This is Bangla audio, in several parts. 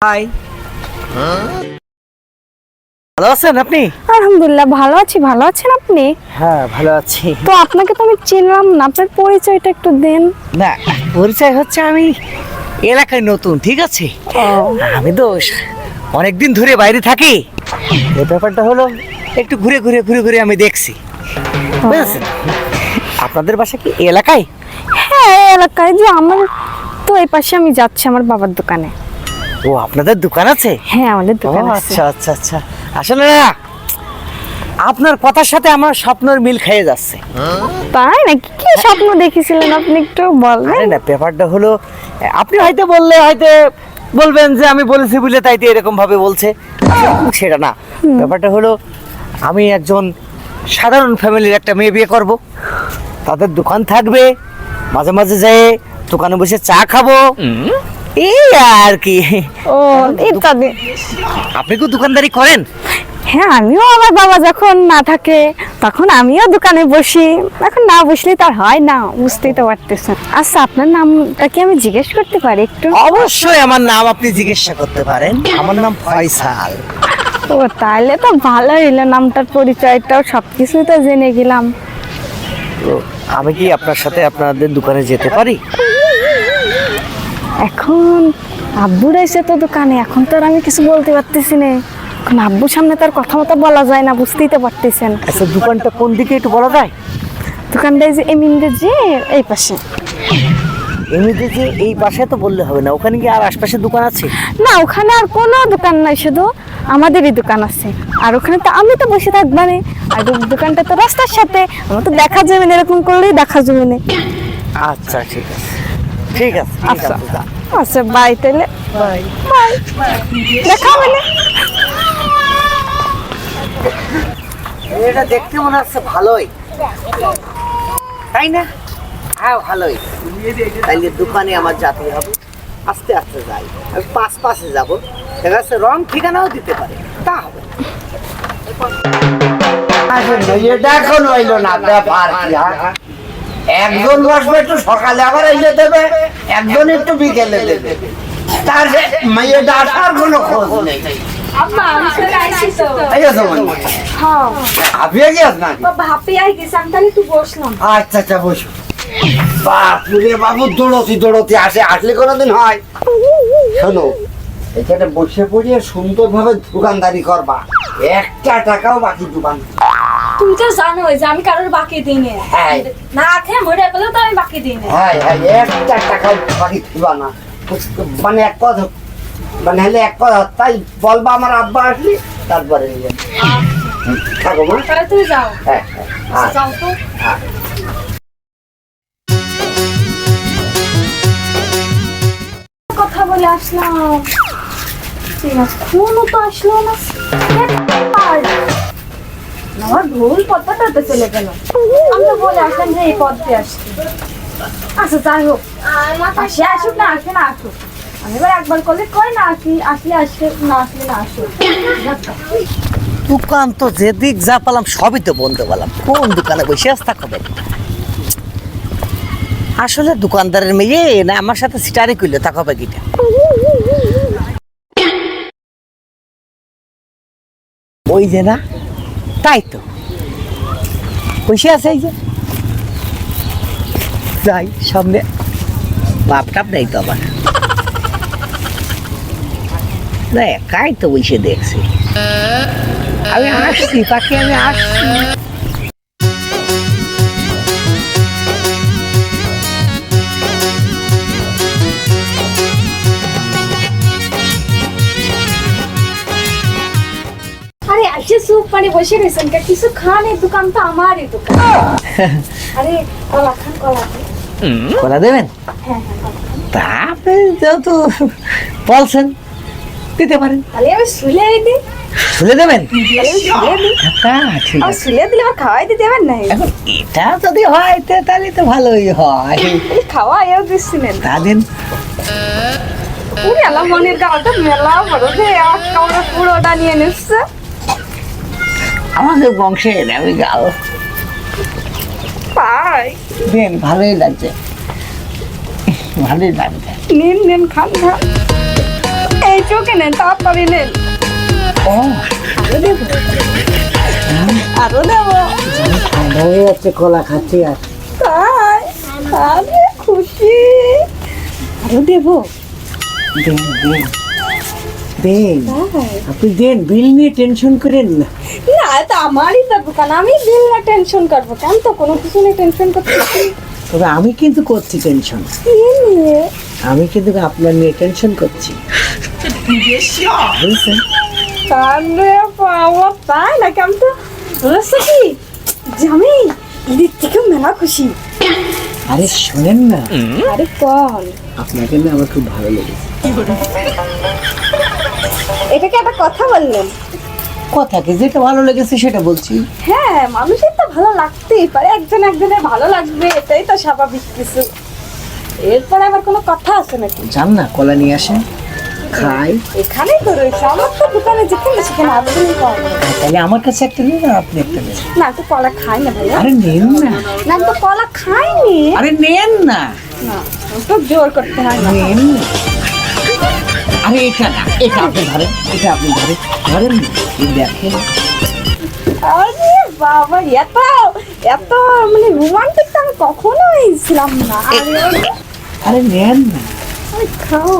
হাই, ভালো আছেন আপনি? আলহামদুলিল্লাহ ভালো আছি। ভালো আছেন আপনি? হ্যাঁ ভালো আছি। তো আপনাকে তো আমি চিনলাম না, আপনার পরিচয়টা একটু দেন। না, পরিচয় হচ্ছে আমি এলাকায় নতুন, ঠিক আছে? আমি তো অনেকদিন ধরে বাইরে থাকি। এই ব্যাপারটা হলো একটু ঘুরে ঘুরে ঘুরে ঘুরে আমি দেখছি, বুঝেছেন? আপনাদের বাসা কি এই এলাকায়? হ্যাঁ এলাকায়, যে আমার তো এই পাশে আমি যাচ্ছি আমার বাবার দোকানে। ও, আপনাদের দোকান আছে? হ্যাঁ আমাদের ও দোকান আছে। আচ্ছা আচ্ছা আচ্ছা। আসলে না, আপনার কথার সাথে আমার স্বপ্নের মিল খেয়ে যাচ্ছে। তাই নাকি? কি স্বপ্ন দেখেছিলেন আপনি একটু বলবেন? আরে না, ব্যাপারটা হলো আপনি হয়তো বললে হয়তো বলবেন যে আমি বলেছি বলে তাই তো এরকম ভাবে বলছে, সেটা না। ব্যাপারটা হলো আমি একজন সাধারণ ফ্যামিলির একটা মেয়ে বিয়ে করব, তাদের দোকান থাকবে, মাঝে মাঝে যেয়ে দোকানে বসে চা খাবো, এই আর কি। ও ইত্যাদি। আপনি কি দোকানদারি করেন? হ্যাঁ আমিও, আমার বাবা যখন না থাকে তখন আমিও দোকানে বসি। এখন না বসলে তো আর হয় না, বুঝতেই তো পারতেছেন। আচ্ছা আপনার নামটা কি আমি জিজ্ঞেস করতে পারি একটু? অবশ্যই, আমার নাম আপনি জিজ্ঞাসা করতে পারেন। আমার নাম ফয়সাল। ও তাহলে তো ভালো হইলো, নামটার পরিচয়টাও সবকিছুই তো জেনে গেলাম। তো আমি কি আপনার সাথে আপনাদের দোকানে যেতে পারি? এখন আব্বুর এসে তো দোকানে, এখন তো আর আমি কিছু বলতে পারতেছি না। এখন আব্বুর সামনে তার কথা মতো বলা যায় না, বুঝতেই তো পারতেছেন। আচ্ছা, দোকানটা কোন দিকে একটু বলা যায়? দোকানটা এই যে এমিনদের যে এই পাশে। এমনিতে যে এই পাশে তো বললে হবে না, ওখানে কি আর আশপাশে দোকান আছে? না ওখানে আর কোনো দোকান নাই, শুধু আমাদেরই দোকান আছে। আর ওখানে তো আমি তো বসে থাকবা না, আর দোকানটা তো রাস্তার সাথে, আমার তো দেখা যাবে না, এরকম করলেই দেখা যাবে না। আচ্ছা ঠিক আছে, ঠিক আছে, ঠিক আচ্ছা আছে, যা। আচ্ছা বাই তাহলে। বাই। বাই, দেখা হবে না। এটা দেখতে মনে হচ্ছে ভালোই, তাই না? হ্যাঁ ভালোই। তাইলে দোকানে আমার যেতে হবে, আস্তে আস্তে যাই। আমি পাশে যাবো, দেখা যাচ্ছে রং ঠিকানাও দিতে পারে, তা হবে। এটা এখন হইলো না ব্যাপার কি, হ্যাঁ? একজন বসবে একটু সকালে, আবার এসে দেবে, একজন একটু বিকেলে দেবে। তার মেয়েটা আসার কোনো খোঁজ নেই। আম্মা আমি চলে আইছি তো। এই আছে মানে হ্যাঁ হাঁপিয়ে গেছ নাকি? ভাপি আই গেছি, আমি তাহলে একটু বসলাম। আচ্ছা আচ্ছা বসো। বাপুরে বাবু দৌড়তি আসলে কোনোদিন হয়? শোনো, এখানে বসে পড়িয়ে সুন্দরভাবে দোকানদারি করবা, একটা টাকাও বাকি দোকান। তুমি তো জানো যে আমি কারোর বাকি দিই না। হ্যাঁ না খেয়ে মরে গেলেও তো আমি বাকি দিই না। হ্যাঁ হ্যাঁ, একটা টাকাও বাকি দিবা না। মানে এক কথা, মানে হলে এক কথা, তাই বলবা আমার আব্বা আসলি তারপরে নিয়ে যাবে। থাকো মা। তাহলে তুমি যাও। হ্যাঁ হ্যাঁ যাও তো। হ্যাঁ। কথা বলে আসলাম, ঠিক আছে, ফোনও তো আসলো না। আর আমার ভুল পথটাতে চলে গেল। আমি তো বলে আসলাম যে এই পথে আসছি। আচ্ছা যাই হোক, আসে আসুক না আসে না আসুক, আমি এবার একবার করলে কই না আসি, আসলে আসে, না আসলে না আসুক। দোকান তো যেদিক যা পেলাম সবই তো বলতে পারলাম, কোন দোকানে বসে আস থাকো? আসলে দোকানদারের মেয়ে না আমার সাথে সিটারি করলে তাকো বাকিটা। ওই যে না, তাই তো বসে আছে। এই যে যাই সামনে, বাপ টাপ নেই তো আবার, না একাই তো বসে দেখছি। আমি আসছি পাখি, আমি আসছি। আরে আসে সুপ পানি বসে রয়েছেন, কিছু খান, এই দোকান তো আমারই দোকান। আরে কলা খান, কলা খান। কলা দেবেন? হ্যাঁ হ্যাঁ কলা খান। তা আপনি যেহেতু বলছেন দিতে পারেন। তাহলে আমি শুলে দিই। শুলে দেবেন? তাহলে আমি শুলে দিই। তা ঠিক আর আছে। শুলে দিলে আমার খাওয়াই দিতে পারেন না? এখন এটা যদি হয় তাহলে তো ভালোই হয়। খাওয়াইও দিচ্ছিলেন। তা দিন। পুরো এলা মনের গাওয়াটা মেলা বড় যে একটা আমরা পুরোটা নিয়ে নিচ্ছে। আমাদের বংশের আমি গাও তাই দিন, ভালোই লাগছে, ভালোই লাগছে। নিন নিন খান খান। এই চোখে নেন, তাড়াতাড়ি নেন। আরো দেবো, আরো দেবো। ঠান্ডা হয়ে যাচ্ছে, কলা খাচ্ছি আর। তাই? আরে খুশি। আরো দেবো। দেন দেন দেন, আপনি দেন, বিল নিয়ে টেনশন করেন না। না, এটা আমারই তো দোকান, আমি বিল না টেনশন করবো কেন? তো কোনো কিছু নিয়ে টেনশন করতে তবে আমি কিন্তু করছি টেনশন, নিয়ে। আমি কিন্তু আপনার নিয়ে টেনশন করছি, বুঝছেন? আরে বাবা, তাই নাকি? আমি তো বলেছি কি জামি ঈদের থেকে মেলা খুশি। আরে শোনেন না, আরে কল, আপনাকে না আমার খুব ভালো লেগেছে। এটা কি একটা কথা বললেন? কথাকে যেটা ভালো লেগেছে সেটা বলছি। হ্যাঁ, মানুষের তো ভালো লাগতেই পারে, একজন একজনের ভালো লাগবে, এটাই তো স্বাভাবিক কিছু। এরপরে আবার কোনো কথা আছে নাকি? যান না, কলা নিয়ে আসেন, খাই। এখানেই তো রয়েছে, আমার তো দোকানে যেখানে সেখানে আবেদনই পাওয়া যায়। তাহলে আমার কাছে একটা নিন আর আপনি একটা নেন। না, তো কলা খাই না ভাইয়া। আরে নেন না, না, তো কলা খাইনি। আরে নেন না, না, তো জোর করতে হয় না। নেন না। আরে এটা না, এটা আপনি ধরেন, এটা আপনি ধরেন, ধরেন না, এই দেখেন। আরে বাবা, এত এত মানে রোমান্টিক তো আমি কখনোই ছিলাম না। আরে নেন না, আরে খাও।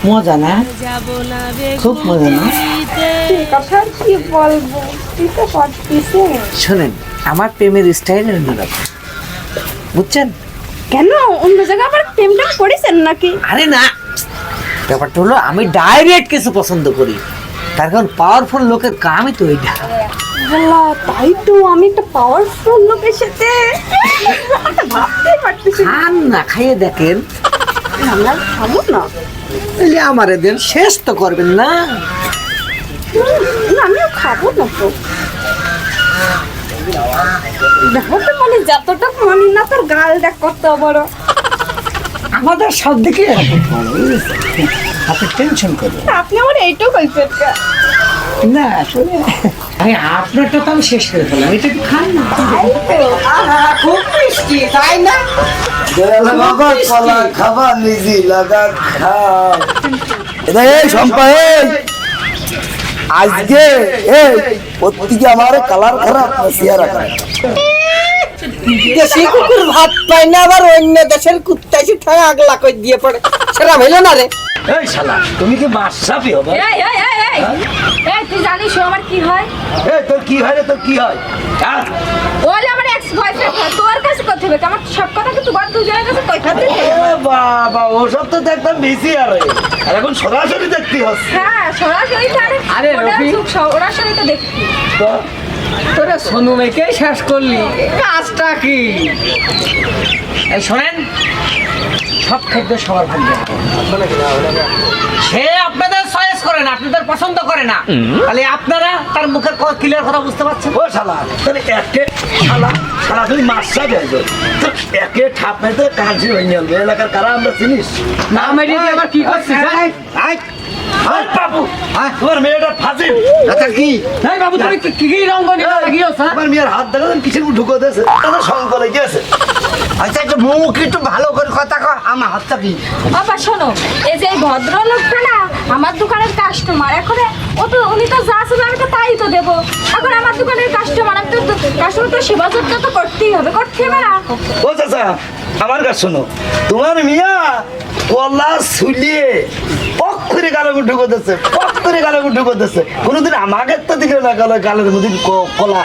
মজা না, খুব মজা না। ঠিক কথা কি বলবো, তুই তো পারতিস। শোনেন, আমার প্রেমের স্টাইল অন্যরকম, বুঝছেন? কেন অন্য জায়গায় আবার প্রেমটা করেছেন নাকি? আরে না, ব্যাপারটা হলো আমি ডাইরেক্ট কিছু পছন্দ করি, তার কারণ পাওয়ারফুল লোকের কামই তো এইটা। আল্লাহ, তাই তো আমি একটা পাওয়ারফুল লোকের সাথে ভাবতেই পারতেছি না। খান না, খাইয়ে দেখেন। আমরা খাবো না। তাহলে আমারে দেন, শেষ তো করবেন না। না, আমিও খাবো না তো। দেখো তো, মানে যতটা মানি না, তোর গাল দেখ কত বড়। আমাদের সব দিকে এরকম ভালো, বুঝেছেন? আপনি টেনশন করবেন আপনি আমার এইটাও কইছেন না, আসলে আরে আপনারটা তো আমি শেষ করে ফেললাম, এটা একটু খান না। খুব মিষ্টি, তাই না? বাবা কলা খাবা, নিজে লাগা খাও। এই শম্পা, আজকে প্রত্যেকে আমার কালার খারাপ, চেহারা খারাপ। দেশি কুকুর ভাত পায় না, আবার অন্য দেশের কুত্তা এসে ঠায় আগলা কই দিয়ে পড়ে, সেটা হইল না রে। এই শালা, তুমি কি মাসাপি হবে? তুই জানিস ও আমার কি হয়? তোর কি হয় রে, তোর কি হয়? হ্যাঁ? ওলে আমার এক্স বয়ফ্রেন্ড হয়, তোর কাছে কথা হবে, আমার সব কথা কিন্তু বড় দুজনের কাছে কইতে দিতে। বাবা, ওসব তো দেখতাম বেশি আর এখন সরাসরি দেখতে হচ্ছে। হ্যাঁ, সরাসরি তো আরে রফি, সরাসরি তো দেখছি। তোরা সোনু মেয়েকে শেষ করলি, কাজটা কি? এই শোনেন, সব খাদ্য সবার ভাগ্য, সে আপনাদের চয়েস করে না, আপনাদের পছন্দ করে না, তাহলে আপনারা তার মুখের ক্লিয়ার কথা বুঝতে পারছেন। ও শালা, তাহলে একে শালা শালা তুই মাসাপি হয়েছ, একে ঠাপ মেতে কাঁচি হয়ে যাবে। এলাকার কারা আমরা চিনিস না মেরে আবার কি করছিস? বাবু, তোমার মেয়েটা ফাঁসি। আচ্ছা কি এই বাবু, তুমি কি কি রঙ্গনি লাগিয়েছ? আমার মেয়ের হাত দেখালেন কিসের ঢুকো দিয়েছে, তাদের সংকলে গিয়েছে। আচ্ছা, একটু মুখ একটু ভালো করে কথা কয়, আমার হাতটা কি? বাবা শোনো, এই যে এই ভদ্রলোকটা না আমার দোকানের কাস্টমার, এখন উনি তো যা ছিল আমি তো তাই তো দেবো। এখন আমার দোকানের কাস্টমার, আমি তো কাস্টমার তো সেবা যত্ন তো করতেই হবে, করতে হবে না? ও চাচা, আমার কাছে শোনো, তোমার মিয়া কলা শুলিয়ে পক করে গালে ঢুকো দিচ্ছে, পক করে গালে ঢুকো দিচ্ছে। কোনোদিন আমাকে তো দিকে না গেল গালের মধ্যে কলা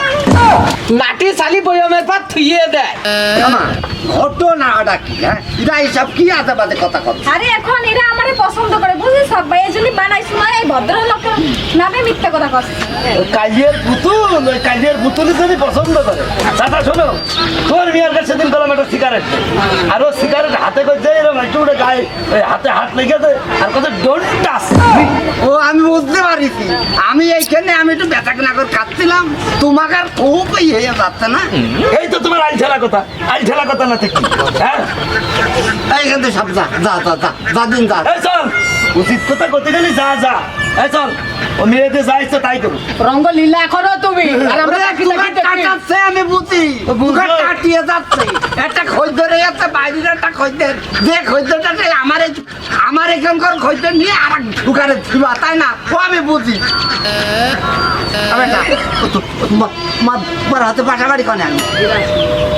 লাঠি চালি বয়মের পর থুইয়ে দেয়। ঘটনাটা কি? হ্যাঁ, এটা এইসব কি আজে বাজে কথা কথা? আরে এখন এরা আমারে পছন্দ করে, বুঝলি সবাই, এই জন্য বানাইছি না এই ভদ্রলোকের নামে মিথ্যা কথা কচ্ছে। কাজের পুতুল, ওই কাজের পুতুলই যদি পছন্দ করে। চাচা শোনো, তোর মেয়ের কাছে সেদিন পেলাম একটা সিগারেট, আর ও সিগারেট হাতে করে যাই এরকম একটু উঠে গায়ে হাতে হাত লেগেছে, আর কত ডোন্ট টাচ। ও আমি বুঝতে পারিছি, আমি এইখানে আমি একটু বেচা কেনা করে খাচ্ছিলাম, তোমাকে আর খুব হয়ে যাচ্ছে না। এই তো তোমার আইল ঠেলা কথা, আইল ঠেলা কথা না থেকে। হ্যাঁ, এইখান থেকে সব যা যা যা যা যা দিন যা। এই চল, উচিত কথা করতে গেলে যা যা এই চল ও মেয়েদের যা ইচ্ছা তাই করো রঙ্গ লীলা করো তুমি আর আমরা কাটাচ্ছে আমি বুঝি দুকান কাটিয়ে যাচ্ছে একটা খদ্দের যাচ্ছে বাইরের একটা খদ্দের যে খদ্দেরটা আমার এখানকার খদ্দের নিয়ে আর এক দোকানে দিবা তাই না ও আমি বুঝি তোমার হাতে বাসা বাড়ি কনে আমি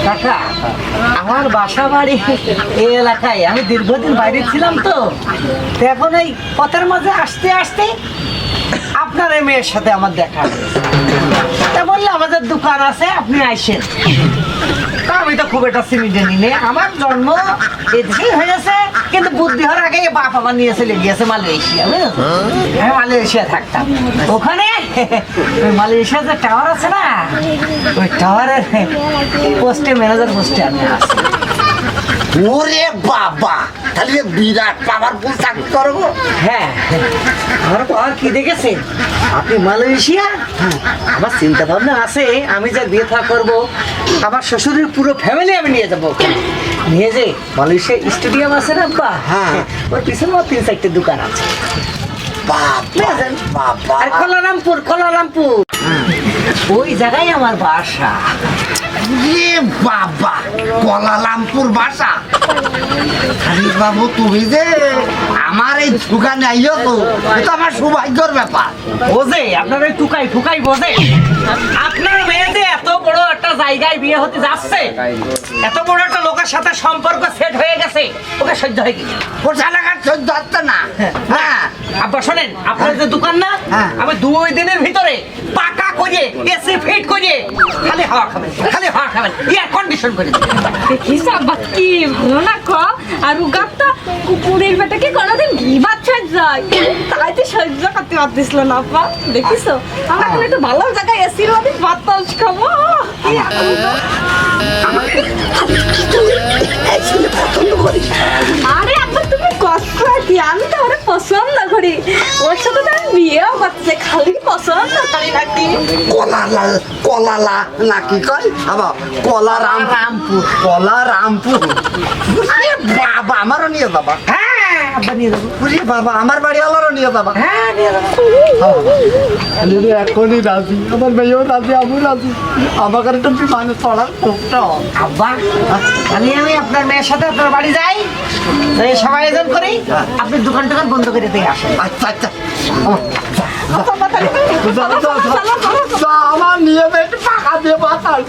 কাকা আমার বাসা বাড়ি এই এলাকায়। আমি দীর্ঘদিন বাইরে ছিলাম তো এখন এই পথের মাঝে আসতে আসতে আপনার এই মেয়ের সাথে আমার দেখা হয়েছে। তা বললে আমাদের দোকান আছে আপনি আইসেন। তা আমি তো খুব একটা চিনি নেই, আমার জন্ম এদেশেই হয়েছে কিন্তু বুদ্ধি হওয়ার আগে বাপ আমার নিয়ে চলে গিয়েছে মালয়েশিয়া, বুঝেছো? আমি মালয়েশিয়া থাকতাম ওখানে। ওই মালয়েশিয়া যে টাওয়ার আছে না ওই টাওয়ারের পোস্টে ম্যানেজার পোস্টে আমি আছি। ওরে বাবা, তাহলে যে বিরাট পাওয়ারফুল চাকরি করবো। হ্যাঁ আমার পাওয়ার কি দেখেছেন আপনি? মালয়েশিয়া আমার চিন্তা ভাবনা আছে আমি যে বিয়ে থা করবো আমার শ্বশুরের পুরো ফ্যামিলি আমি নিয়ে যাবো ওখানে। নিয়ে যে মালয়েশিয়া স্টেডিয়াম আছে না বা হ্যাঁ। ওর পিছনে আমার 3-4টে দোকান আছে। বাবা বাবা, আর কোলালামপুর ওই জায়গায় আমার বাসা। রে বাবা, কোলালামপুর বাসা। আরে বাবু তুমি যে আমার এই দোকানে আইও তো এটা আমার সৌভাগ্যের ব্যাপার। বোঝে আপনার ওই টুকাই বোঝে আপনার মেয়েদের এত বড় একটা জায়গায় বিয়ে হতে যাচ্ছে, এত বড় একটা লোকের সাথে সম্পর্ক সেট হয়ে গেছে, ওকে সহ্য হয় কি? ও শালাকার সহ্য হচ্ছে না। হ্যাঁ আব্বা শোনেন, আপনার যে দোকান না হ্যাঁ। আমি 2 দিনের ভিতরে পাকা করে এসি ফিট করে খালি হাওয়া খাবেন এয়ার কন্ডিশন করে দেবেন। দেখিস আব্বা কি ভালো না ক আর উগাতটা কুকুরের বেটাকে কোনোদিন ঘি বাচ্চা যায় তাই তো সহ্য করতে পারতিস না আব্বা। দেখিস আমরা এখন একটু ভালো জায়গায় এসির মধ্যে বাতাস খাবো। কি আনন্দ। আরে আব্বা তুমি কষ্ট কি, আমি তো ওরে পছন্দ করি, ওর সাথে তো আমি বিয়েও করতে খালি পছন্দ করি নাকি। কলালা নাকি কয় আবার কলারামপুর। আরে বাবা আমারও নিয়ে যাবা। হ্যাঁ আব্বা নিয়ে যাবো। বুঝলি বাবা আমার বাড়ি আলারও নিয়ে যাবা। হ্যাঁ নিয়ে যাবো। এখনই রাজি, আমার মেয়েও রাজি, আমিও রাজি। আমার কাছে তো বিমানে চড়ার খুবটা আব্বা তাহলে আমি আপনার মেয়ের সাথে আপনার বাড়ি যাই, এই সবাই আয়োজন করি, আপনি দোকান বন্ধ করে দিয়ে আসেন। আচ্ছা আচ্ছা আব্বা তাহলে আমার নিয়ে বেশ পাকা দিয়ে বাতাস